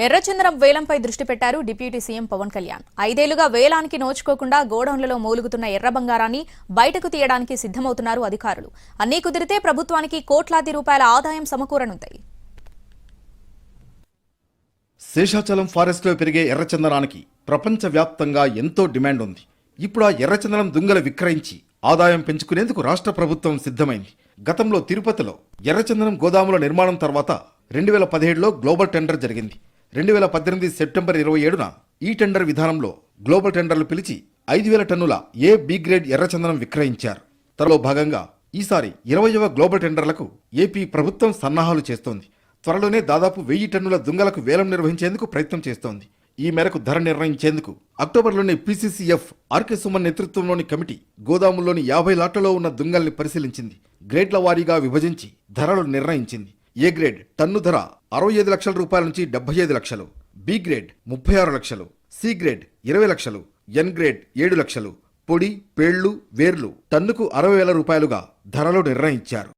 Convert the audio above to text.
ఎర్రచందనం వేలంపై దృష్టి పెట్టారు డిప్యూటీ సీఎం పవన్ కళ్యాణ్. 5 ఏళ్లుగా వేలానికి నోచుకోకుండా గోడౌన్లలో మూలుగుతున్న ఎర్ర బంగారాన్ని బయటకు తీయడానికి సిద్ధమవుతున్నారు అధికారులు. అన్నీ కుదిరితే ప్రభుత్వానికి కోట్లాది రూపాయల ఆదాయం సమకూరనుంది. శేషాచలం ఫారెస్ట్ లో పెరిగే ఎర్రచందనానికి ప్రపంచవ్యాప్తంగా ఎంతో డిమాండ్ ఉంది. ఇప్పుడు ఆ ఎర్రచందనం దుంగలు విక్రయించి ఆదాయం పెంచుకునేందుకు రాష్ట్ర ప్రభుత్వం సిద్ధమైంది. గతంలో తిరుపతిలో ఎర్రచందనం గోదాముల నిర్మాణం తర్వాత 2017లో గ్లోబల్ టెండర్ జరిగింది. 2018 సెప్టెంబర్ 27న ఈ టెండర్ విధానంలో గ్లోబల్ టెండర్లు పిలిచి 5,000 టన్నుల ఏ బి గ్రేడ్ ఎర్రచందనం విక్రయించారు. త్వరలో భాగంగా ఈసారి 20వ గ్లోబల్ టెండర్లకు ఏపీ ప్రభుత్వం సన్నాహాలు చేస్తోంది. త్వరలోనే దాదాపు 1000 టన్నుల దుంగలకు వేలం నిర్వహించేందుకు ప్రయత్నం చేస్తోంది. ఈ మేరకు ధర నిర్ణయించేందుకు అక్టోబర్లోని పీసీసీఎఫ్ ఆర్కే సుమన్ నేతృత్వంలోని కమిటీ గోదాముల్లోని 50 లాట్లలో ఉన్న దుంగల్ని పరిశీలించింది. గ్రేడ్ల వారీగా విభజించి ధరలు నిర్ణయించింది. ఏ గ్రేడ్ టన్ను ధర 65 లక్షల రూపాయల నుంచి 75 లక్షలు, బి గ్రేడ్ 36 లక్షలు, సి గ్రేడ్ 20 లక్షలు, ఎన్ గ్రేడ్ 7 లక్షలు, పొడి పేళ్లు వేర్లు టన్నుకు 60,000 రూపాయలుగా ధరలు నిర్ణయించారు.